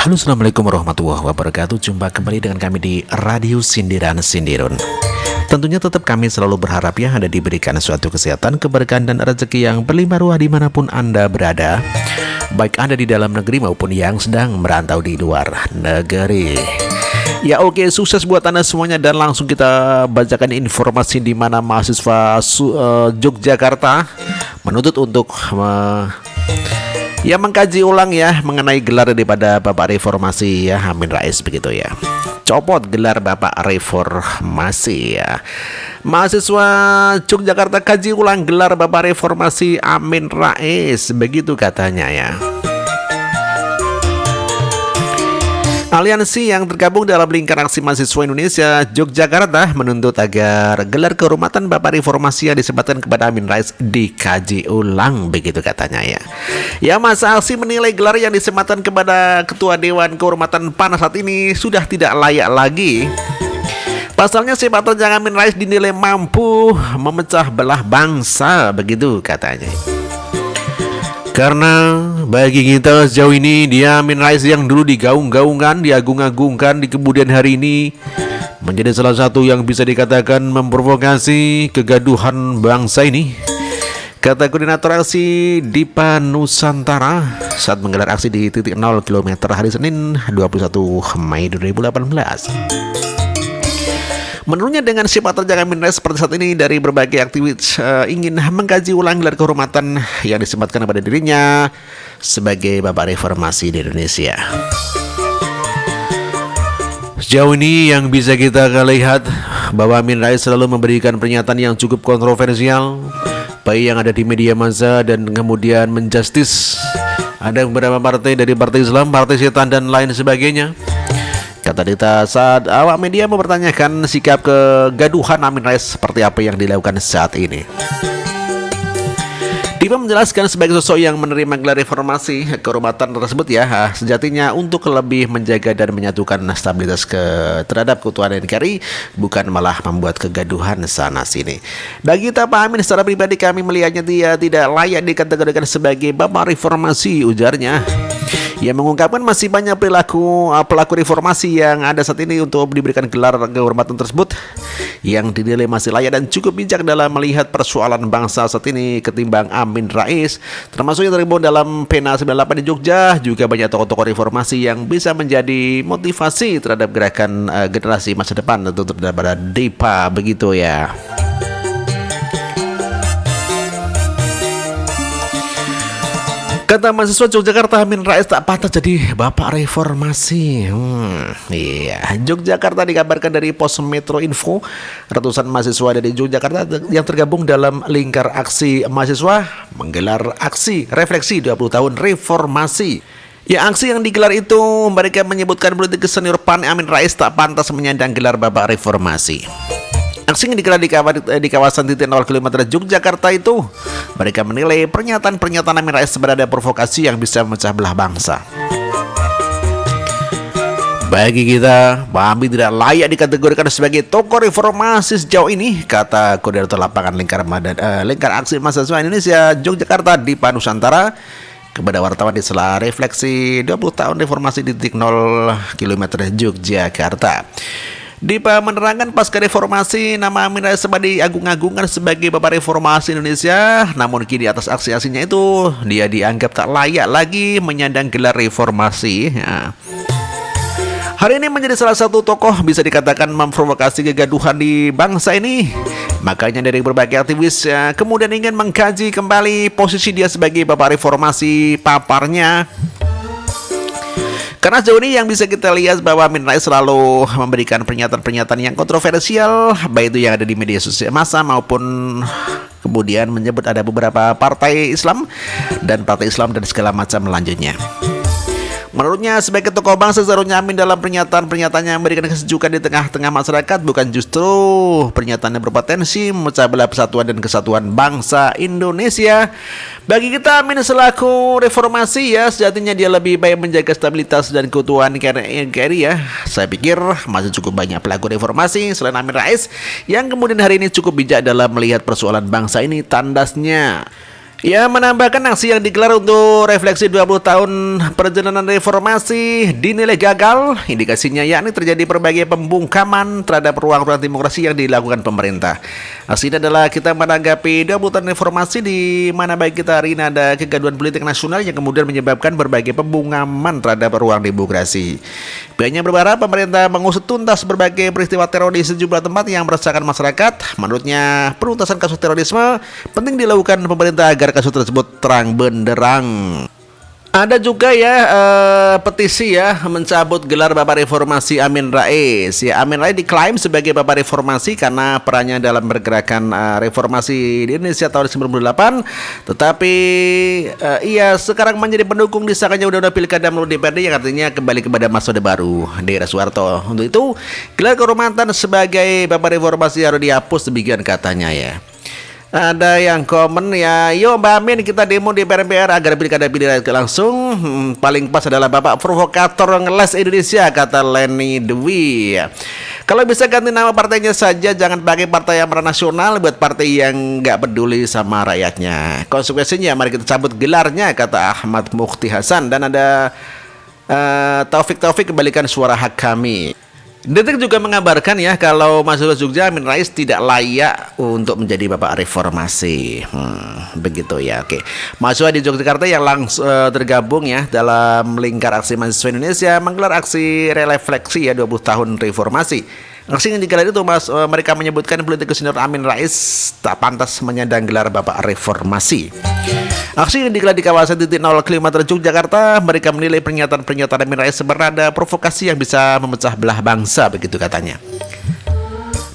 Halo, assalamualaikum warahmatullahi wabarakatuh. Jumpa kembali dengan kami di Radio Sindiran Sindirun. Tentunya tetap kami selalu berharap ya Anda diberikan suatu kesehatan, keberkahan dan rezeki yang berlimpah ruah dimanapun Anda berada, baik Anda di dalam negeri maupun yang sedang merantau di luar negeri. Ya oke, sukses buat Anda semuanya, dan langsung kita bacakan informasi di mana mahasiswa Yogyakarta menuntut untuk mengkaji ulang ya mengenai gelar daripada Bapak Reformasi ya Amin Rais begitu ya. Copot gelar Bapak Reformasi ya. Mahasiswa Yogyakarta kaji ulang gelar Bapak Reformasi Amin Rais begitu katanya ya. Aliansi yang tergabung dalam Lingkar Aksi Mahasiswa Indonesia Yogyakarta menuntut agar gelar kehormatan Bapak Reformasi yang disematkan kepada Amin Rais dikaji ulang begitu katanya ya. Ya, masa aksi menilai gelar yang disematkan kepada Ketua Dewan Kehormatan PAN saat ini sudah tidak layak lagi. Pasalnya sepak terjang Amin Rais dinilai mampu memecah belah bangsa begitu katanya. Karena bagi kita sejauh ini dia Amin Rais yang dulu digaung-gaungkan, diagung-agungkan, di kemudian hari ini menjadi salah satu yang bisa dikatakan memprovokasi kegaduhan bangsa ini, kata Koordinator Aksi Dipa Nusantara saat menggelar aksi di titik 0 km hari Senin 21 Mei 2018. Menurutnya dengan sifat terjang Amin Rais seperti saat ini dari berbagai aktivis ingin mengkaji ulang gelar kehormatan yang disematkan kepada dirinya sebagai Bapak Reformasi di Indonesia. Sejauh ini yang bisa kita lihat bahwa Amin Rais selalu memberikan pernyataan yang cukup kontroversial, baik yang ada di media massa dan kemudian menjustis ada beberapa partai dari partai Islam, partai setan dan lain sebagainya. Kata Dita saat awak media mempertanyakan sikap kegaduhan Amin Rais seperti apa yang dilakukan saat ini. Dipa menjelaskan sebagai sosok yang menerima gelar reformasi kehormatan tersebut ya sejatinya untuk lebih menjaga dan menyatukan stabilitas terhadap keutuhan NKRI, bukan malah membuat kegaduhan sana sini. Bagi kita Pak Amin secara pribadi kami melihatnya dia tidak layak dikategorikan sebagai Bapak Reformasi, ujarnya. Ia mengungkapkan masih banyak pelaku reformasi yang ada saat ini untuk diberikan gelar kehormatan tersebut yang dinilai masih layak dan cukup bijak dalam melihat persoalan bangsa saat ini ketimbang Amin Rais, termasuk yang tergabung dalam PENA 98 di Jogja. Juga banyak tokoh-tokoh reformasi yang bisa menjadi motivasi terhadap gerakan generasi masa depan, tentu terhadap Dipa begitu ya. Kata mahasiswa Yogyakarta, Amin Rais tak patah jadi Bapak Reformasi. Iya, Yogyakarta dikabarkan dari Pos Metro Info, ratusan mahasiswa dari Yogyakarta yang tergabung dalam Lingkar Aksi Mahasiswa menggelar aksi refleksi 20 tahun reformasi. Ya, aksi yang digelar itu mereka menyebutkan politikus senior PAN Amin Rais tak pantas menyandang gelar Bapak Reformasi. Aksi yang digelar di kawasan titik 0 km Yogyakarta itu, mereka menilai pernyataan Amin Rais sebagai provokasi yang bisa memecah belah bangsa. Bagi kita, Pak Amin tidak layak dikategorikan sebagai tokoh reformasi sejauh ini, kata Koordinator Lapangan Lingkar Aksi Mahasiswa Indonesia Yogyakarta Dipa Nusantara kepada wartawan di sela refleksi 20 tahun reformasi di titik 0 km Yogyakarta. Dipa menerangkan pasca reformasi nama Amin Rais sempat diagung-agungkan sebagai Bapak Reformasi Indonesia, namun kini atas aksi-aksinya itu dia dianggap tak layak lagi menyandang gelar reformasi ya. Hari ini menjadi salah satu tokoh bisa dikatakan memprovokasi kegaduhan di bangsa ini. Makanya dari berbagai aktivis kemudian ingin mengkaji kembali posisi dia sebagai Bapak Reformasi paparnya. Karena sejauh ini yang bisa kita lihat bahwa Amin Rais selalu memberikan pernyataan-pernyataan yang kontroversial, baik itu yang ada di media sosial massa maupun kemudian menyebut ada beberapa partai Islam dan segala macam lanjutnya. Menurutnya sebagai tokoh bangsa seharusnya Amin dalam pernyataan-pernyataannya memberikan kesejukan di tengah-tengah masyarakat, bukan justru pernyataan yang berpotensi memecah belah persatuan dan kesatuan bangsa Indonesia. Bagi kita Amin selaku reformasi ya sejatinya dia lebih baik menjaga stabilitas dan keutuhan NKRI ya. Saya pikir masih cukup banyak pelaku reformasi selain Amin Rais yang kemudian hari ini cukup bijak dalam melihat persoalan bangsa ini, tandasnya. Ya, menambahkan aksi yang digelar untuk refleksi 20 tahun perjalanan reformasi dinilai gagal. Indikasinya yakni terjadi berbagai pembungkaman terhadap ruang-ruang demokrasi yang dilakukan pemerintah. Aksi ini adalah kita menanggapi 20 tahun reformasi di mana baik kita hari ini ada kegaduhan politik nasional yang kemudian menyebabkan berbagai pembungkaman terhadap ruang demokrasi. Pihaknya berharap pemerintah mengusut tuntas berbagai peristiwa teror di sejumlah tempat yang meresahkan masyarakat. Menurutnya, penuntasan kasus terorisme penting dilakukan pemerintah agar kasus tersebut terang benderang. Ada juga ya petisi ya mencabut gelar Bapak Reformasi Amin Rais. Ya, Amin Rais diklaim sebagai Bapak Reformasi karena perannya dalam bergerakan reformasi di Indonesia tahun 98. Tetapi ia sekarang menjadi pendukung disahkannya Undang-Undang Pilkada melalui DPRD yang artinya kembali kepada masa Orde Baru di era Soeharto. Untuk itu, gelar kehormatan sebagai Bapak Reformasi harus dihapus, demikian katanya ya. Ada yang komen ya, yo Mbak Amin kita demo di DPR agar pilkada langsung. Paling pas adalah Bapak Provokator ngeles Indonesia, kata Leni Dwi. Kalau bisa ganti nama partainya saja, jangan pakai partai yang nasional buat partai yang nggak peduli sama rakyatnya. Konsekuensinya mari kita cabut gelarnya, kata Ahmad Mukti Hasan. Dan ada Taufik kembalikan suara hak kami. Detik juga mengabarkan ya kalau Mahasiswa Jogja Amin Rais tidak layak untuk menjadi Bapak Reformasi. Begitu ya, oke. Mahasiswa di Yogyakarta yang langsung tergabung ya dalam Lingkar Aksi Mahasiswa Indonesia menggelar aksi refleksi ya 20 tahun reformasi. Aksi yang digelar itu mereka menyebutkan politikus senior Amin Rais tak pantas menyandang gelar Bapak Reformasi. Aksi yang digelar di kawasan titik 0 km Yogyakarta, mereka menilai pernyataan Amin Rais bernada provokasi yang bisa memecah belah bangsa, begitu katanya.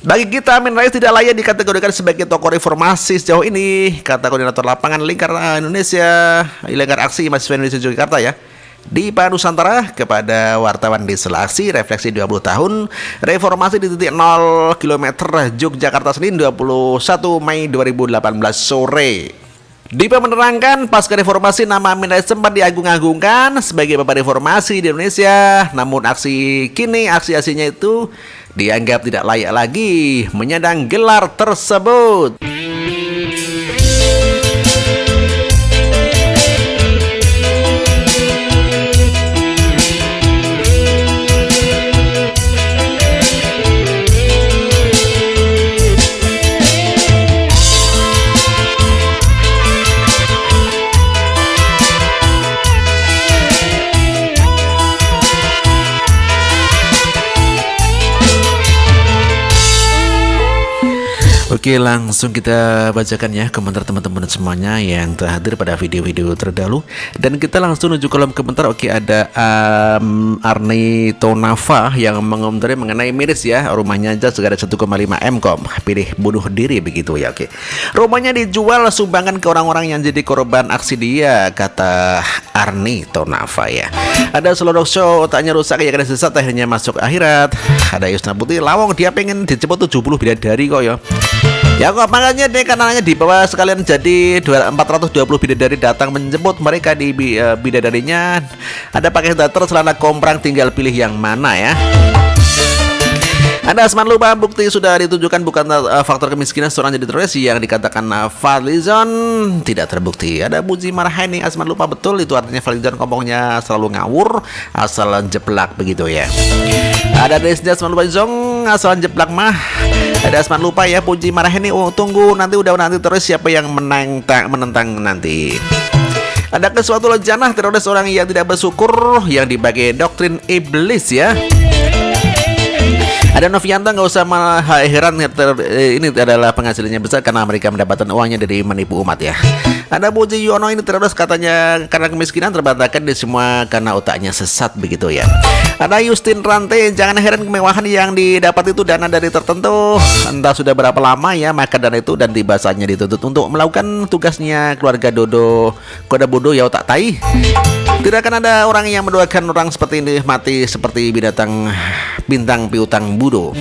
Bagi kita, Amin Rais tidak layak dikategorikan sebagai tokoh reformasi sejauh ini, kata koordinator lapangan Lingkar Indonesia, Lingkar Aksi Mahasiswa Indonesia Yogyakarta ya. Di Pak Nusantara kepada wartawan di sela aksi refleksi 20 tahun reformasi di titik 0 km Yogyakarta Senin 21 Mei 2018 sore. Dipa menerangkan pasca reformasi nama Amin Rais sempat diagung-agungkan sebagai Bapak Reformasi di Indonesia. Namun aksi-aksinya itu dianggap tidak layak lagi menyandang gelar tersebut. Oke, langsung kita bacakan ya komentar teman-teman semuanya yang terhadir pada video-video terdahulu. Dan kita langsung menuju kolom komentar. Oke, ada Arni Tonafa yang mengomentari mengenai miris ya. Rumahnya aja segera 1,5 M kom. Pilih bunuh diri begitu ya. Oke, rumahnya dijual sumbangan ke orang-orang yang jadi korban aksi dia, kata Arni Tonafa ya. Ada Selodok Show, otaknya rusak ya karena sesat akhirnya masuk akhirat. Ada Yusna Putih Lawong, dia pengen dijemput 70 bidadari kok ya. Ya kok makanya deh kanalnya di bawah sekalian jadi 420 bidadari datang menjemput mereka di bidadarinya. Ada pakai datar celana komprang, tinggal pilih yang mana ya. Ada Asman lupa bukti sudah ditunjukkan bukan faktor kemiskinan seorang jadi teroris yang dikatakan Fadlizon tidak terbukti. Ada Buji Marhaini, Asman lupa betul itu artinya Fadlizon ngomongnya selalu ngawur asal jeplak begitu ya. Ada Desnya Asman lupa Zong asal jeplak mah. Ada Asman lupa ya Puji Marhaini, tunggu nanti terus siapa yang menentang nanti. Ada Kesuatu Lejanah teroris orang yang tidak bersyukur yang dibagi doktrin iblis ya. Ada Novianta, nggak usah heran ini adalah penghasilannya besar karena mereka mendapatkan uangnya dari menipu umat ya. Ada Puji Yono, ini terus katanya karena kemiskinan terbantahkan di semua karena otaknya sesat begitu ya. Ada Justin Rante, jangan heran kemewahan yang didapat itu dana dari tertentu, entah sudah berapa lama ya maka dana itu dan tiba saatnya dituntut untuk melakukan tugasnya keluarga Dodo kode bodoh ya otak tai. Tidak akan ada orang yang mendoakan orang seperti ini mati seperti bintang piutang budo.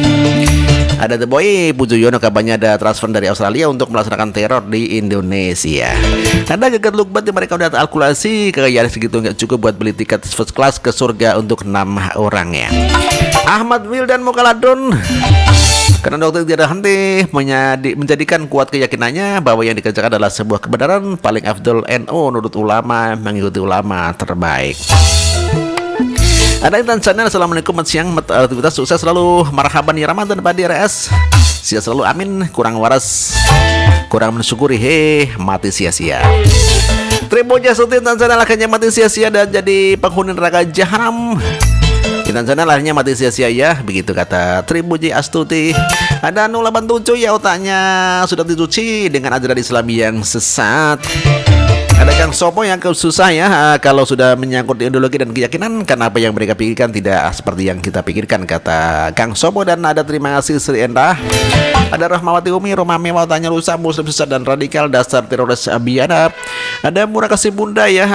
Ada The Boy Pujoyono, kabarnya ada transfer dari Australia untuk melaksanakan teror di Indonesia. Ada Geger Lukbat yang mereka udah kalkulasi kekayaan segitu nggak cukup buat beli tiket first class ke surga untuk 6 orang ya. Ahmad Wildan Mukaladon, Karena dokter tidak henti menjadikan kuat keyakinannya bahwa yang dikerjakan adalah sebuah kebenaran paling afdol. NU menurut ulama mengikuti ulama terbaik. Ada Intan Channel, assalamualaikum, siang, aktivitas sukses selalu, marhaban ya Ramadan Pak DRS, siap selalu, amin. Kurang waras, kurang mensyukuri, mati sia-sia. Tribo Jasuti Intan Channel akhirnya mati sia-sia dan jadi penghuni neraka jahanam. Intan Channel akhirnya mati sia-sia ya, begitu kata Tribo J Astuti. Ada 087 ya, otaknya sudah dicuci dengan ajaran Islam yang sesat. Ada Kang Sopo yang susah ya kalau sudah menyangkut ideologi dan keyakinan, karena apa yang mereka pikirkan tidak seperti yang kita pikirkan, kata Kang Sopo. Dan ada terima kasih Sri Endah. Ada Rahmawati Umi, Roma Mewah, tanya rusak, muslim sesat dan radikal, dasar teroris biadab. Ada Murah Kasih Bunda ya,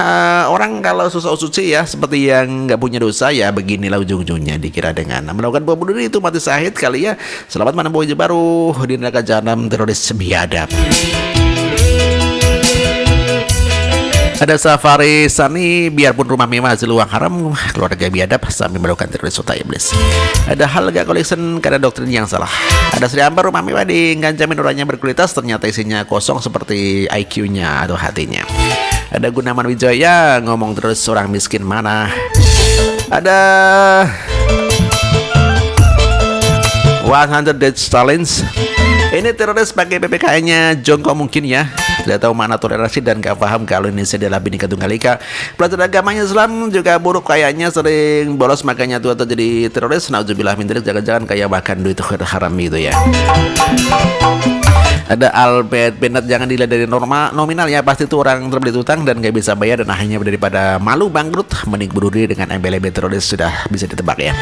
orang kalau susah suci ya seperti yang nggak punya dosa ya, beginilah ujung-ujungnya, dikira dengan melakukan bom bunuh diri itu mati syahid kali ya. Selamat menempuh hijab baru di neraka jahanam teroris biadab. Ada Safari Sani, biarpun rumah mewah hasil uang haram, keluarga biadab sambil melakukan teroris otak iblis. Ada Halga Collection, karena doktrin yang salah. Ada Sri Ambar, rumah mewah diganjamin orangnya berkualitas, ternyata isinya kosong seperti IQ-nya atau hatinya. Ada Gunawan Wijaya, ngomong terus orang miskin mana. Ada 100 Dead Stalins. Ini teroris pakai PPKN-nya jongkok mungkin ya. Tidak tahu makna toleransi dan gak paham kalau Indonesia adalah Bhinneka Tunggal Ika. Pelajar agamanya Islam juga buruk, kayaknya sering bolos makanya tua jadi teroris. Nauzubillah min dzalik, jangan-jangan kayak makan duit haram gitu ya. Ada Albert Bennett, jangan dilihat dari nominal ya, pasti itu orang terbelit utang dan gak bisa bayar, dan akhirnya daripada malu bangkrut mending bunuh diri dengan embel-embel teroris, sudah bisa ditebak ya.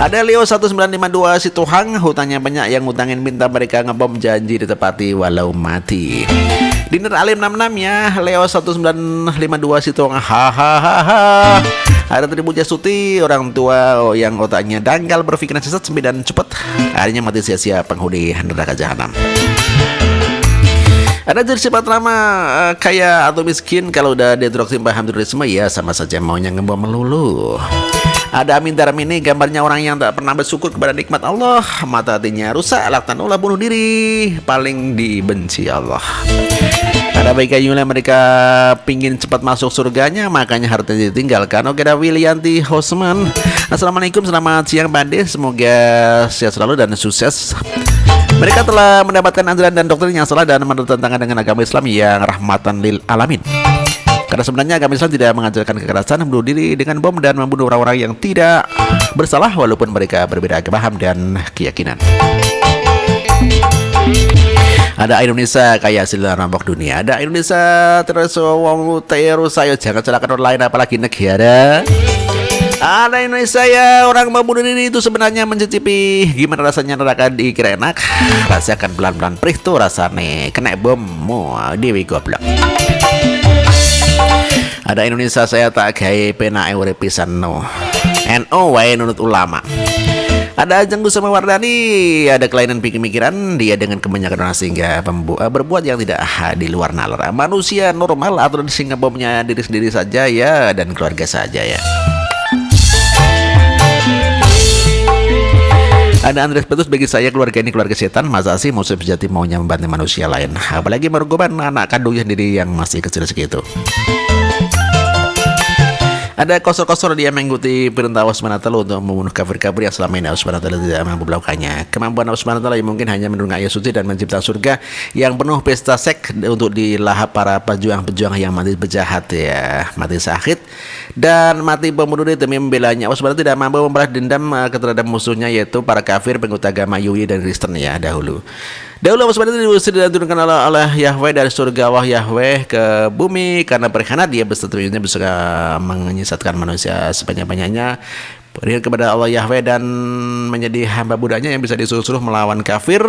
Ada Leo 1952 si Tuhang, hutangnya banyak, yang ngutangin minta mereka ngebom, janji ditepati walau mati. Dinner Alim 66 ya, Leo 1952 si Tuhang, hahaha. Ada Tribu Jasuti, orang tua yang otaknya dangkal, berpikiran sesat, dan cepat, akhirnya mati sia-sia penghuni neraka jahanam. Ada jadi sifat lama kaya atau miskin, kalau udah detroksi paham terorisme ya sama saja maunya ngebom melulu. Ada Amin Darmini, gambarnya orang yang tak pernah bersyukur kepada nikmat Allah, mata hatinya rusak, laknatullah, bunuh diri, paling dibenci Allah. Ada Baika Yula, mereka pingin cepat masuk surganya makanya hartanya ditinggalkan. Oke, ada Wilianti Hosman, assalamualaikum, selamat siang Bande, semoga sehat selalu dan sukses. Mereka telah mendapatkan ajaran dan doktrin yang salah dan bertentangan dengan agama Islam yang rahmatan lil alamin. Karena sebenarnya agama Islam tidak mengajarkan kekerasan, bunuh diri dengan bom, dan membunuh orang-orang yang tidak bersalah walaupun mereka berbeda paham dan keyakinan. Ada Indonesia kayak hasil rampok dunia. Ada Indonesia terus wong terus ayo jangan celakakan orang lain apalagi negara. Ada Indonesia ya, orang membunuh diri itu sebenarnya mencicipi gimana rasanya neraka, dikira enak, rasakan pelan-pelan perih tuh rasanya kena bom mau dewi goblok. Ada Indonesia saya tak gaya pena urip pisan no. NU wae nunut ulama. Ada Ajeng Gusama Wardani, ada kelainan pikiran dia dengan kebanyakan orang sehingga berbuat yang tidak di luar nalar. Manusia normal atau sehingga bomnya diri sendiri saja ya, dan keluarga saja ya. Ada Andres Petrus, bagi saya keluarga ini keluarga setan, masa sih musuh sejati maunya membantu manusia lain, apalagi mergoban anak kandungnya sendiri yang masih kecil segitu. Ada kosor-kosor dia mengikuti perintah Allah SWT untuk membunuh kafir-kafir yang selama ini Allah SWT tidak mampu melakukannya. Kemampuan Allah SWT yang mungkin hanya menurunkan ayat suci dan mencipta surga yang penuh pesta seks untuk dilahap para pejuang-pejuang yang mati berjahat ya, mati syahid dan mati pembunuh diri demi membelanya. Allah SWT tidak mampu membalas dendam terhadap musuhnya, yaitu para kafir pengikut agama Yahudi dan Kristen ya dahulu. Allah SWT diusir dan diturunkan oleh Yahweh dari surga Allah Yahweh ke bumi karena berkhianat. Dia bersetujunya bisa menyesatkan manusia sebanyak-banyaknya beriman kepada Allah Yahweh dan menjadi hamba budaknya yang bisa disuruh-suruh melawan kafir.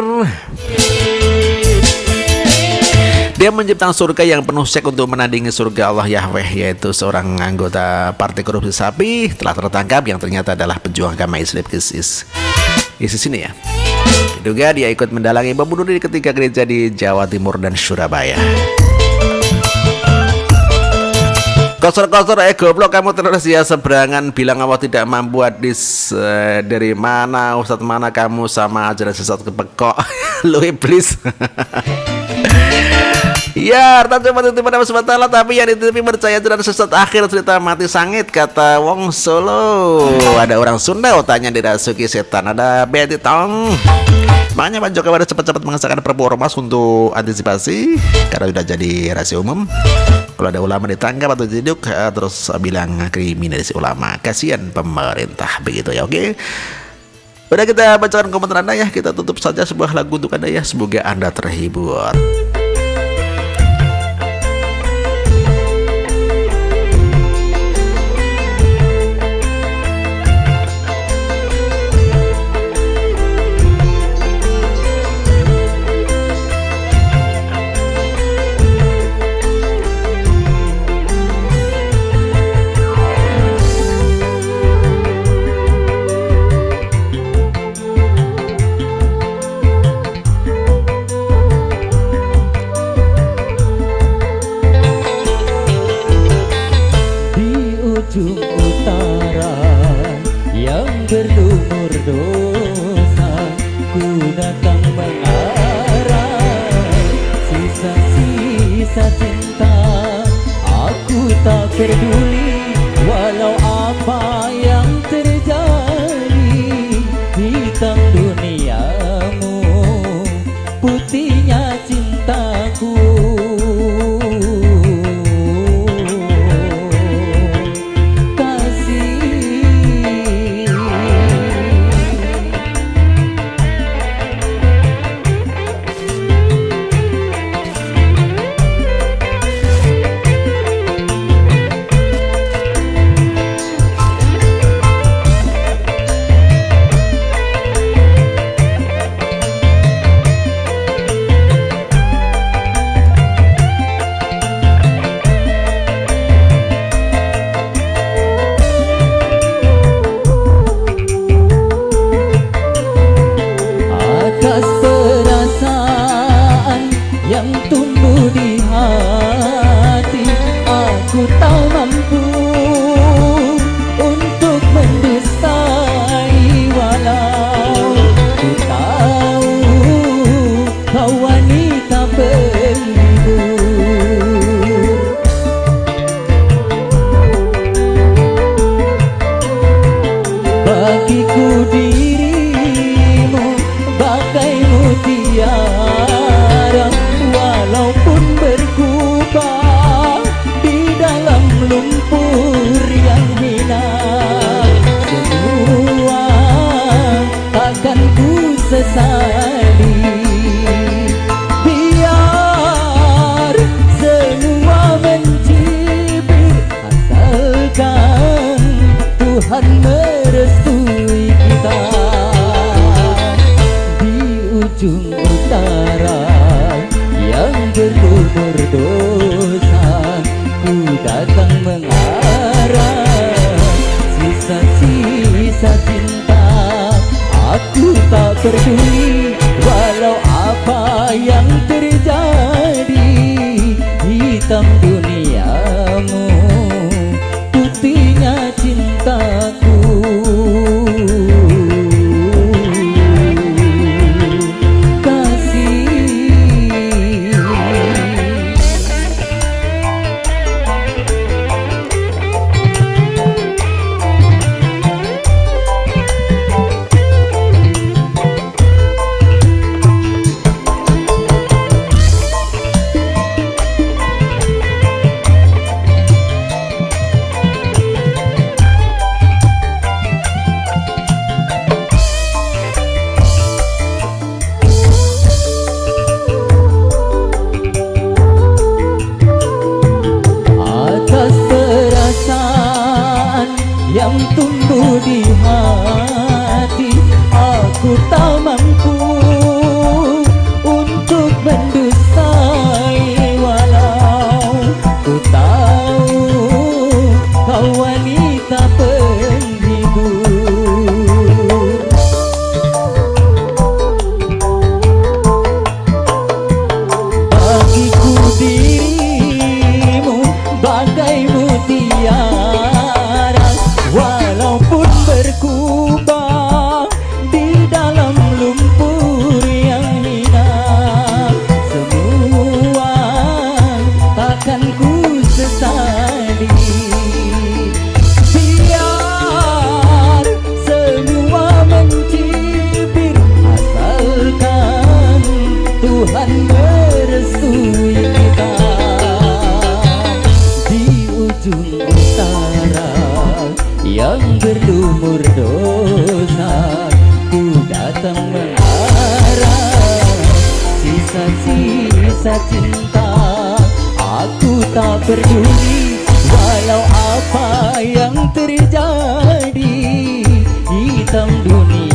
Dia menciptakan surga yang penuh seks untuk menandingi surga Allah Yahweh, yaitu seorang anggota partai korupsi sapi telah tertangkap yang ternyata adalah pejuang agama Islam ISIS ini ya. Diduga dia ikut mendalangi bom bunuh diri ketika gereja di Jawa Timur dan Surabaya. Kosor-kosor goblok kamu terus ya seberangan bilang Allah tidak mampu hadis dari mana Ustadz mana kamu sama ajaran sesat kepekok lu iblis. Ya, harta cuma titip pada Allah tapi yang dititipi percaya dan sesat akhir cerita mati sangit kata Wong Solo. Ada orang Sunda otaknya dirasuki setan, ada beti tong. Makanya Pak Jokowi harus cepat-cepat mengesahkan Perpu Ormas untuk antisipasi karena sudah jadi rahasia umum. Kalau ada ulama ditangkap atau diciduk terus bilang kriminalisasi ulama, kasihan pemerintah begitu ya. Oke. Udah kita bacakan komentar Anda ya, kita tutup saja sebuah lagu untuk Anda ya. Semoga Anda terhibur. Ujung utara yang berlumur dosa, ku datang mengarah sisa-sisa cinta. Aku tak peduli walau apa yang terjadi, hitam duniamu, putihnya cintaku. Yang tumbuh di hati, aku tak mampu untuk mendustai. Walau ku tahu kau wanita penghibur, bagiku dirimu bagai mutiara. Walaupun berlumur dosa, ku datang mengharap sisa-sisa cinta. Aku tak peduli walau apa yang terjadi, hitam dunia